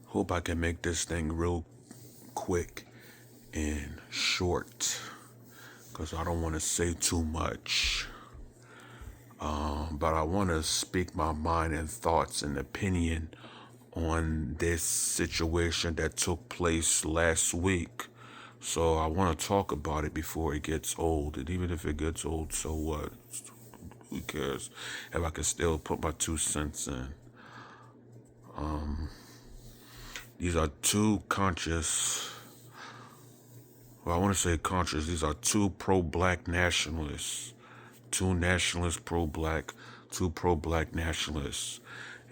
Hope I can make this thing real quick and short because I don't want to say too much. But I want to speak my mind and thoughts and opinion on this situation that took place last week. So I want to talk about it before it gets old. And even if it gets old, so what? Who cares? If I can still put my 2 cents in. These are two conscious, well, I want to say conscious, these are two pro-black nationalists. Two nationalists pro-black, two pro-black nationalists.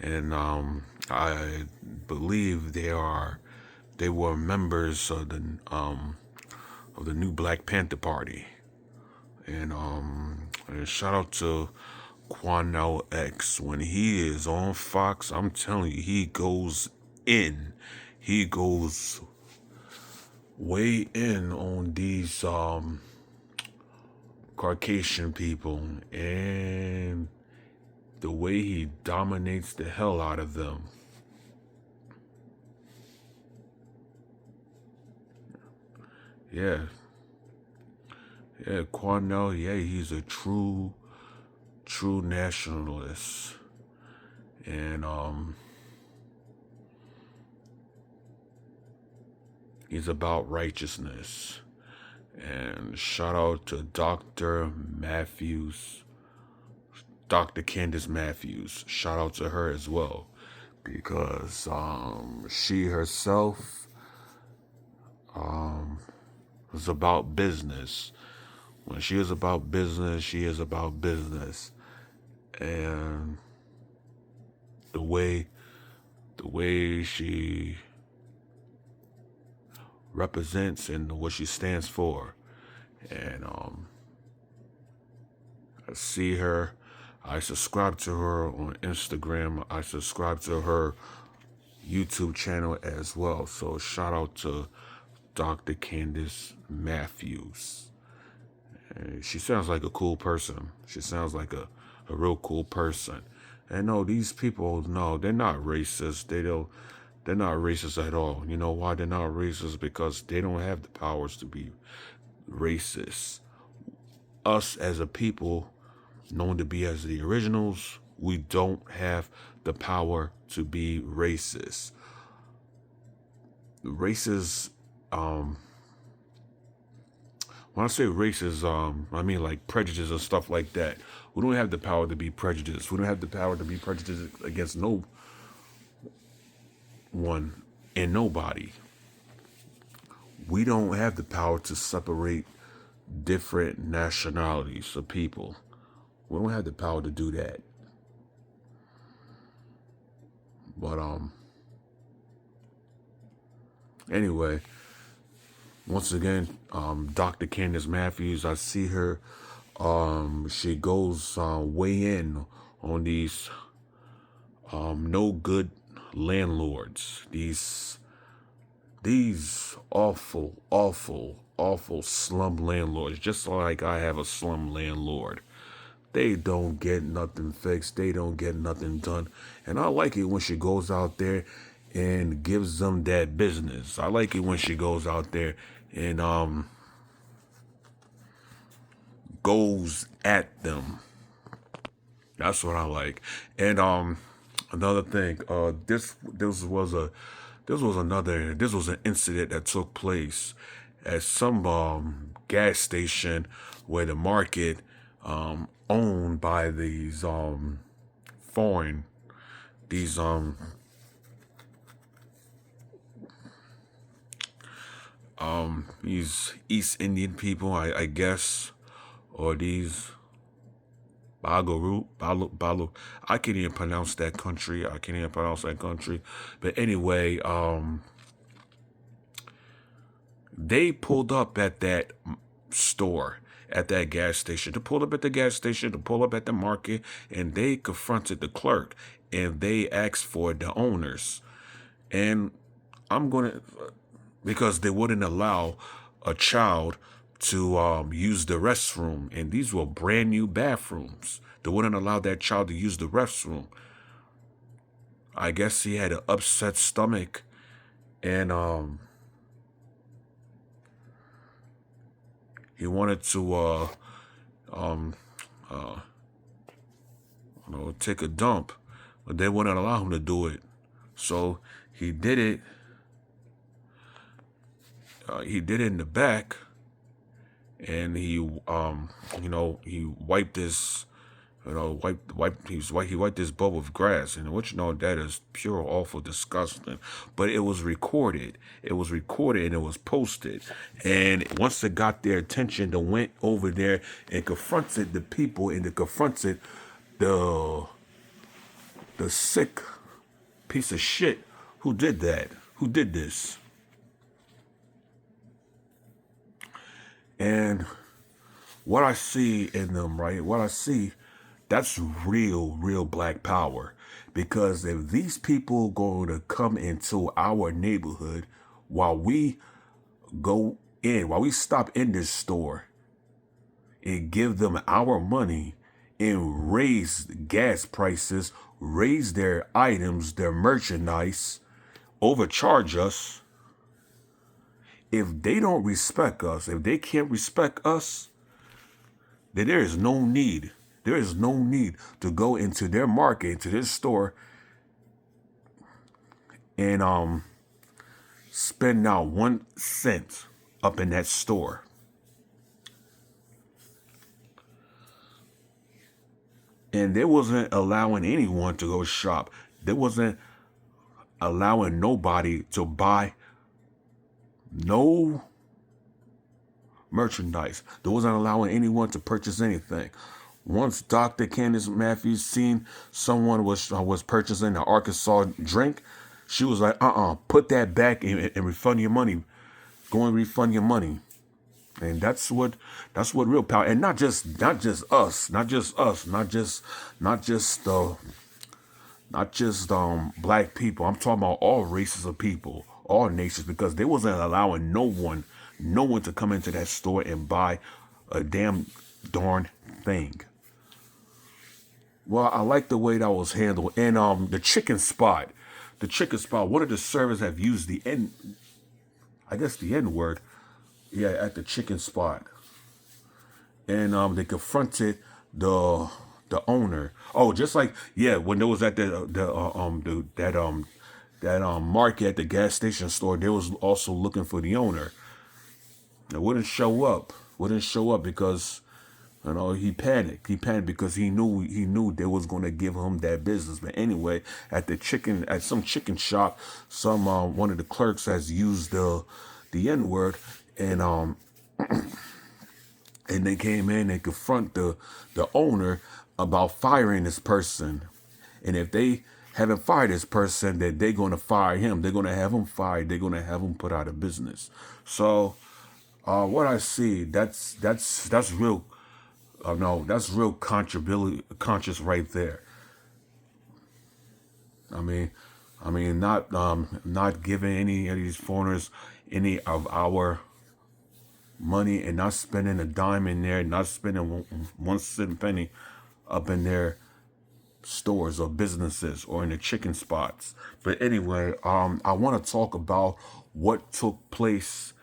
And I believe they were members of the new Black Panther Party. And shout out to Quanell X. When he is on Fox, I'm telling you, he goes in. He goes way in on these Caucasian people, and the way he dominates the hell out of them. Yeah. Yeah, Quanell, yeah, he's a true nationalist. And he's about righteousness. And shout out to Dr. Matthews, Dr. Candace Matthews. Shout out to her as well. Because she herself was about business. When she is about business, she is about business. And the way she represents and what she stands for. And I see her. I subscribe to her on Instagram. I subscribe to her YouTube channel as well. So shout out to Dr. Candace Matthews. And she sounds like a cool person. She sounds like a real cool person. And no, these people, no, they're not racist. They're not racist at all. You know why they're not racist? Because they don't have the powers to be racist. Us as a people, known to be as the originals, we don't have the power to be racist. Racist, when I say racist, I mean like prejudice and stuff like that. We don't have the power to be prejudiced. We don't have the power to be prejudiced against no one and nobody. We don't have the power to separate different nationalities of people. We don't have the power to do that. But anyway, once again, Dr. Candace Matthews, I see her. She goes way in on these no good landlords. These awful slum landlords. Just like I have a slum landlord. They don't get nothing fixed. They don't get nothing done. And I like it when she goes out there and gives them that business. I like it when she goes out there and goes at them. That's what I like. And another thing, this was an incident that took place at some gas station where the market owned by these foreign these these East Indian people, I guess, or these Balu. I can't even pronounce that country. But anyway, they pulled up at that store, at that gas station, to pull up at the gas station, to pull up at the market, and they confronted the clerk, and they asked for the owners. And I'm going to, because they wouldn't allow a child to use the restroom, and these were brand new bathrooms. They wouldn't allow that child to use the restroom. I guess he had an upset stomach, and he wanted to um, take a dump, but they wouldn't allow him to do it. So he did it. He did it in the back, and he he wiped his he wiped his butt with grass, and what that is pure, awful, disgusting. But it was recorded. It was recorded and it was posted. And once it got their attention, they went over there and confronted the people, and they confronted the sick piece of shit who did that, who did this. And what I see in them, right? What I see, that's real black power. Because if these people going to come into our neighborhood while we while we stop in this store and give them our money and raise gas prices, raise their items, their merchandise, overcharge us, if they don't respect us, if they can't respect us, then there is no need. There is no need to go into their market, into their store, and spend not 1 cent up in that store. And they wasn't allowing anyone to go shop. They wasn't allowing nobody to buy no merchandise. They wasn't allowing anyone to purchase anything. Once Dr. Candace Matthews seen someone was purchasing an Arkansas drink, she was like, put that back and refund your money. Go and refund your money. And that's what real power. And not just us, not just black people. I'm talking about all races of people, all nations, because they wasn't allowing no one to come into that store and buy a damn darn thing. Well, I like the way that was handled. And the chicken spot, one of the servers have used the N word, at the chicken spot. And they confronted the owner. Oh, just like, when they was at that market at the gas station store, they was also looking for the owner. It wouldn't show up because he panicked. He panicked because he knew they was going to give him that business. But anyway, at some chicken shop, one of the clerks has used the N word, and and they came in and confront the owner about firing this person. And if they haven't fired this person, then they're going to fire him. They're going to have him fired. They're going to have him put out of business. So what I see, that's real. That's real conscious right there. I mean, not giving any of these foreigners any of our money, and not spending a dime in there, not spending 1 cent penny up in their stores or businesses or in the chicken spots. But anyway, I want to talk about what took place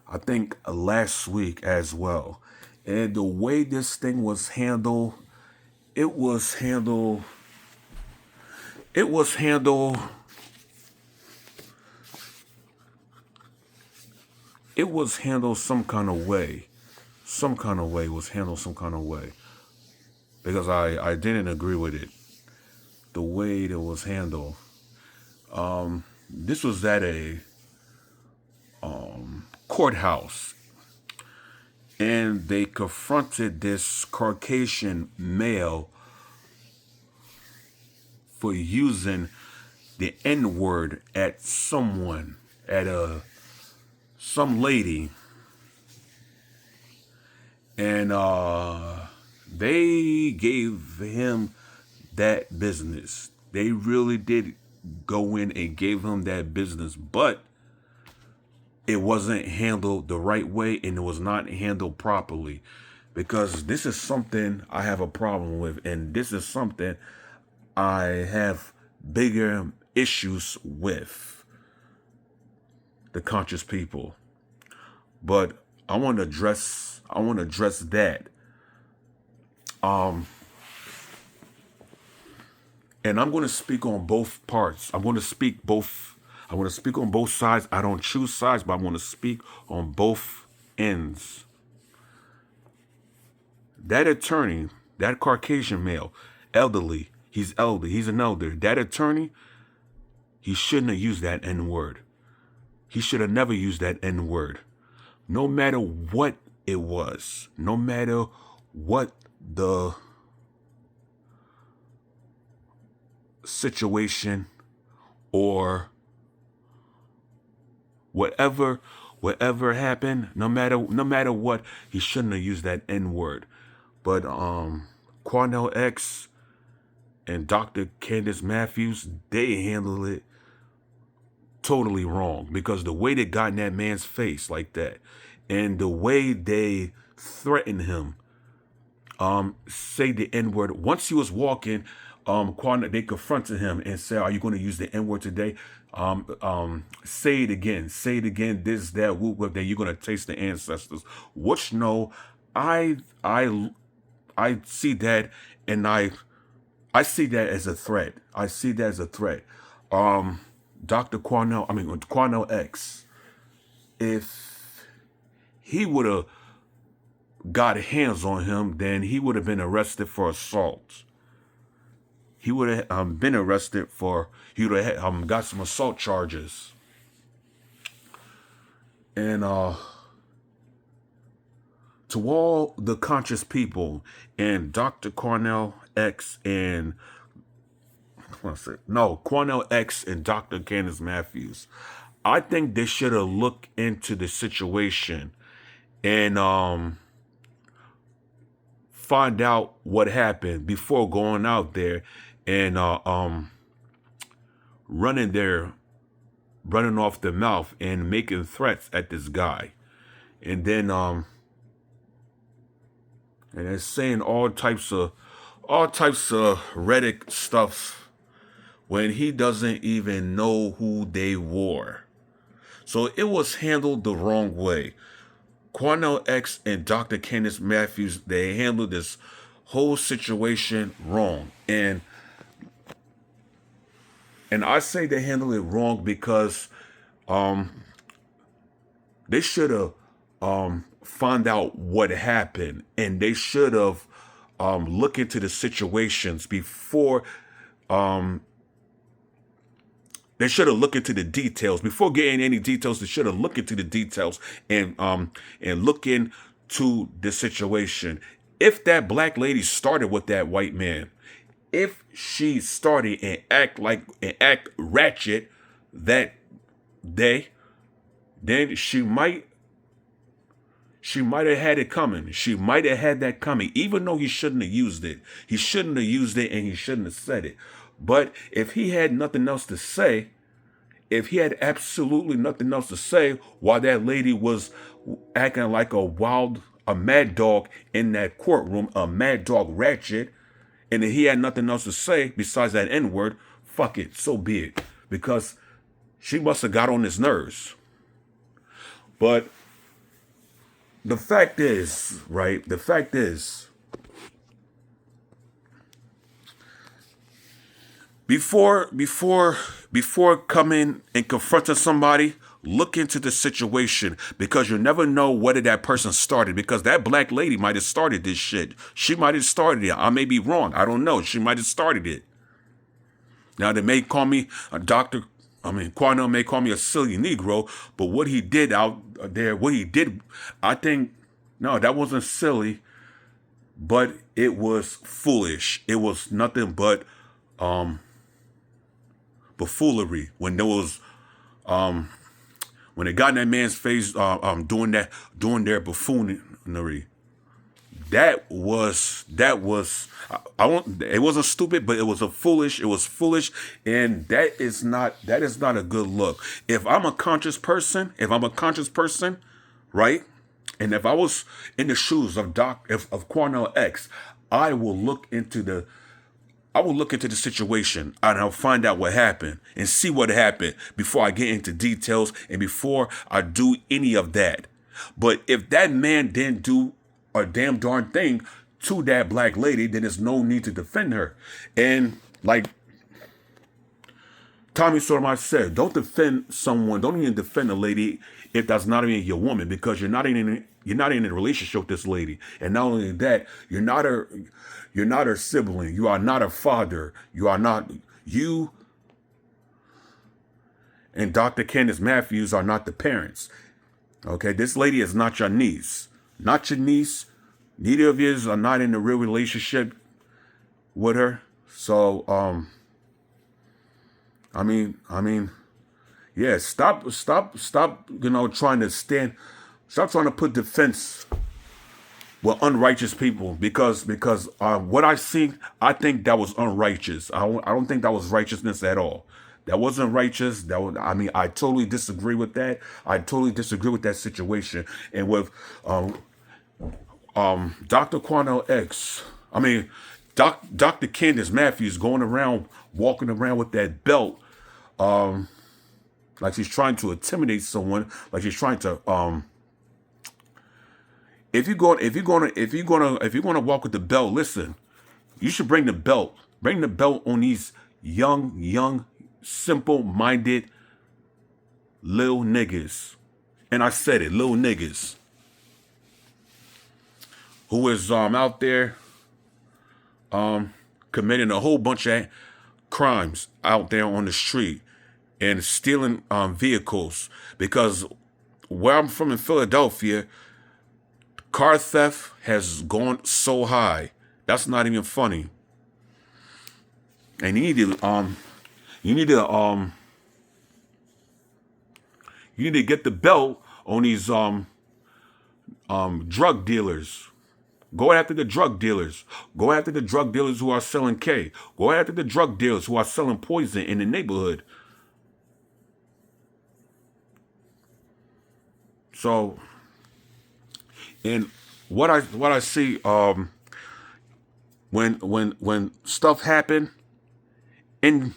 I think last week as well. And the way this thing was handled, it was handled some kind of way. It was handled some kind of way. Because I didn't agree with it. The way it was handled. This was at a courthouse, and they confronted this Caucasian male for using the N-word at someone, at some lady, and they gave him that business. They really did go in and gave him that business, but it wasn't handled the right way, and it was not handled properly, because this is something I have a problem with, and this is something I have bigger issues with the conscious people. But I want to address that. And I'm going to speak on both parts. I want to speak on both sides. I don't choose sides, but I want to speak on both ends. That attorney, that Caucasian male, elderly, he's an elder. That attorney, he shouldn't have used that N-word. He should have never used that N-word. No matter what it was, no matter what the situation or whatever happened, no matter what, he shouldn't have used that N-word. But Quanell X and Dr. Candace Matthews, they handled it totally wrong, because the way they got in that man's face like that, and the way they threatened him, say the N-word. Once he was walking, they confronted him and said, "Are you going to use the N-word today? Say it again. Say it again. This, that, whoop, whoop. That you're going to taste the ancestors." Which, no, I see that, and I see that as a threat. I see that as a threat. Quanell X, if he would have got hands on him, then he would have been arrested for assault. He would have been arrested for, he would have got some assault charges. And to all the conscious people and Dr. Quanell X and Quanell X and Dr. Candace Matthews, I think they should have looked into the situation and find out what happened before going out there and running off their mouth and making threats at this guy, and then saying all types of Reddit stuff when he doesn't even know who they were. So it was handled the wrong way. Quanell X and Dr. Candace Matthews, they handled this whole situation wrong. And I say they handled it wrong because they should have found out what happened, and they should have looked into the situations before. They should have looked into the details before getting any details. They should have looked into the details and look into the situation. If that black lady started with that white man, if she started and act ratchet that day, then she might have had it coming. She might have had that coming, even though he shouldn't have used it. He shouldn't have used it, and he shouldn't have said it. But if he had nothing else to say, if he had absolutely nothing else to say while that lady was acting like a mad dog in that courtroom, a mad dog ratchet, and if he had nothing else to say besides that N-word, fuck it, so be it. Because she must have got on his nerves. But the fact is, before coming and confronting somebody, look into the situation, because you never know whether that person started, because that black lady might have started this shit. She might have started it. I may be wrong. I don't know. She might have started it. Now, they may call me a doctor. Quanell may call me a silly Negro, but what he did out there, I think, no, that wasn't silly, but it was foolish. It was nothing but buffoonery when there was, when they got in that man's face, doing their buffoonery. It wasn't stupid, but it was foolish, and that is not a good look. If I'm a conscious person, right? And if I was in the shoes of Quanell X, I will look into I will look into the situation and I'll find out what happened and see what happened before I get into details and before I do any of that. But if that man didn't do a damn darn thing to that black lady, then there's no need to defend her. And like Tommy Sotomayor said, don't defend someone, don't even defend a lady if that's not even your woman, because you're not in a relationship with this lady. And not only that, you're not her sibling. You are not her father. You are not you and Dr. Candace Matthews are not the parents. Okay, this lady is not your niece. Not your niece. Neither of you are not in a real relationship with her. So, I mean, yeah, stop, trying to stop trying to put defense with unrighteous people because what I see, I think that was unrighteous. I don't think that was righteousness at all. That wasn't righteous. I totally disagree with that. I totally disagree with that situation. And with Dr. Quanell X, Dr. Candace Matthews going around, walking around with that belt, like she's trying to intimidate someone, like she's trying to if you're gonna walk with the belt, listen, you should bring the belt. Bring the belt on these young, simple-minded little niggas. And I said it, little niggas. Who is out there committing a whole bunch of crimes out there on the street and stealing vehicles. Because where I'm from in Philadelphia, car theft has gone so high. That's not even funny. And you need to get the belt on these drug dealers. Go after the drug dealers. Go after the drug dealers who are selling K. Go after the drug dealers who are selling poison in the neighborhood. So, and what I see when stuff happen in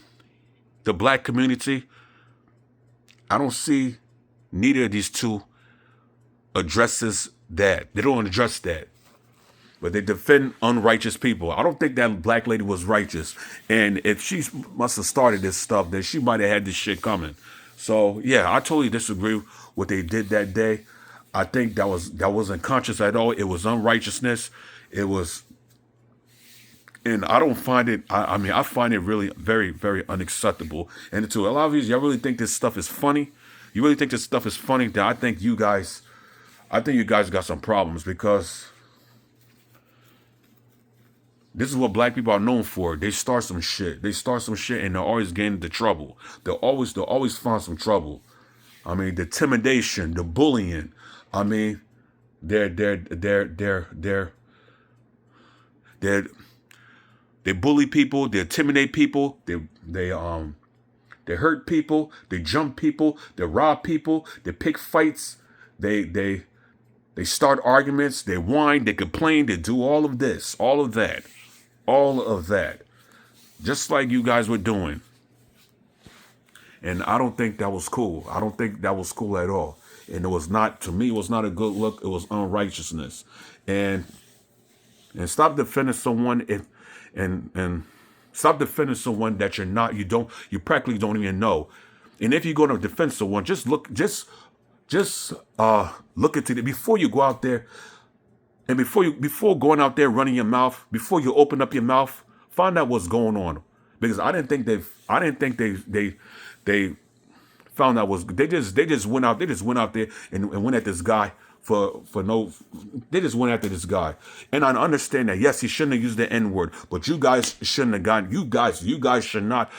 the black community, I don't see neither of these two addresses that. They don't address that. But they defend unrighteous people. I don't think that black lady was righteous. And if she must have started this stuff, then she might have had this shit coming. So, yeah, I totally disagree with what they did that day. I think that wasn't conscious at all. It was unrighteousness. It was, and I don't find it, I find it really very, very unacceptable. And to a lot of you, y'all really think this stuff is funny? You really think this stuff is funny? Then I think you guys got some problems, because this is what black people are known for. They start some shit. And they're always getting into trouble. They'll always find some trouble. I mean, the intimidation, the bullying. I mean, they bully people, they intimidate people, they hurt people, they jump people, they rob people, they pick fights, they start arguments, they whine, they complain, they do all of this, all of that, just like you guys were doing. And I don't think that was cool. I don't think that was cool at all. And it was not, to me, it was not a good look. It was unrighteousness. And stop defending someone and stop defending someone that you practically don't even know. And if you're going to defend someone, just look into it before you go out there. And before going out there running your mouth, before you open up your mouth, find out what's going on. Because I didn't think they found out they just went out there and went at this guy for no, they just went after this guy. And I understand that, yes, he shouldn't have used the N-word, but you guys shouldn't have gotten, you guys shouldn't have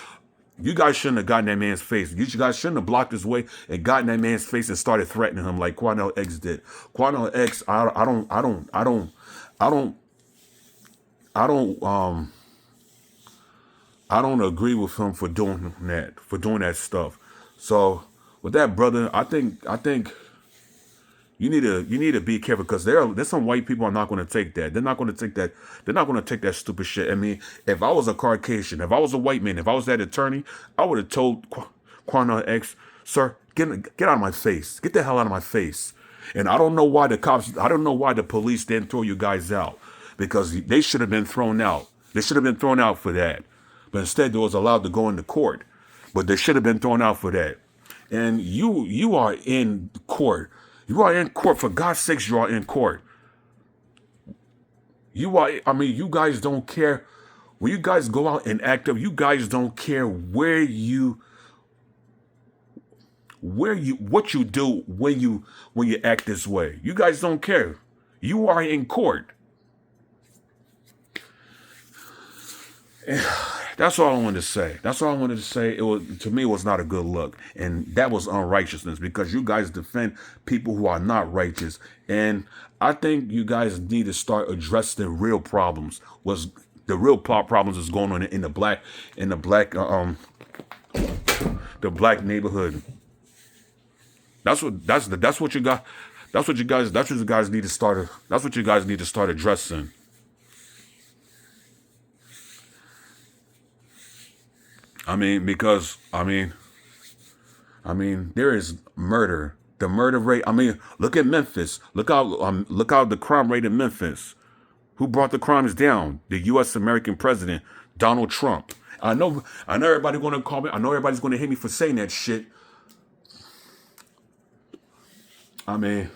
gotten that man's face. You guys shouldn't have blocked his way and gotten that man's face and started threatening him like Quanell X did. Quanell X, I don't agree with him for doing that stuff. So with that, brother, I think You need to be careful because there's some white people are not going to take that. They're not going to take that. They're not going to take that stupid shit. I mean, if I was a Caucasian, if I was a white man, if I was that attorney, I would have told Quanell X, sir, get out of my face. Get the hell out of my face. And I don't know why the cops. I don't know why the police didn't throw you guys out, because they should have been thrown out. They should have been thrown out for that. But instead, they was allowed to go into court. But they should have been thrown out for that. And you are in court. You are in court. For God's sakes, you are in court. You are, I mean, you guys don't care. When you guys go out and act up, you guys don't care what you do when you act this way. You guys don't care. You are in court. That's all I wanted to say. That's all I wanted to say. To me, it was not a good look. And that was unrighteousness, because you guys defend people who are not righteous. And I think you guys need to start addressing the real problems. The real problems is going on in the black neighborhood. That's what you guys need to start addressing. I mean, because there is murder. The murder rate. I mean, look at Memphis. Look out the crime rate in Memphis. Who brought the crimes down? The U.S. American president, Donald Trump. I know everybody's going to call me. I know everybody's going to hate me for saying that shit. I mean,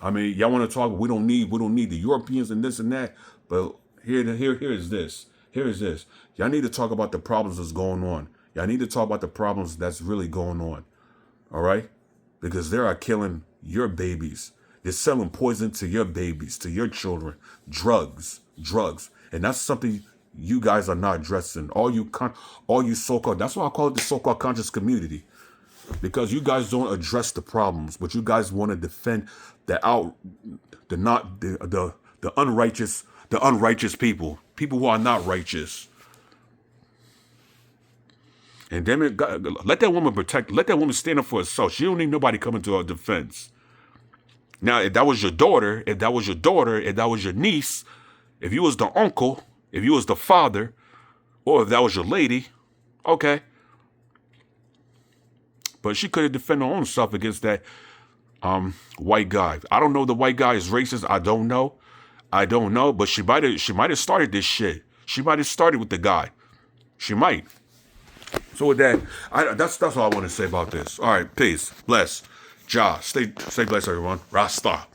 y'all want to talk? We don't need the Europeans and this and that. But here is this. Y'all need to talk about the problems that's going on. Y'all need to talk about the problems that's really going on. All right? Because they are killing your babies. They're selling poison to your babies, to your children. Drugs. And that's something you guys are not addressing. All you so-called, that's why I call it the so-called conscious community. Because you guys don't address the problems, but you guys want to defend the unrighteous people who are not righteous. And damn it, God, let that woman stand up for herself. She don't need nobody coming to her defense. Now, if that was your daughter, if that was your niece, if you was the uncle, if you was the father, or if that was your lady, okay. But she could have defended her own self against that white guy. I don't know if the white guy is racist. I don't know. But she might have started this shit. She might have started with the guy. She might. So with that, that's all I want to say about this. All right, peace. Bless. Ja. Stay blessed, everyone. Rasta.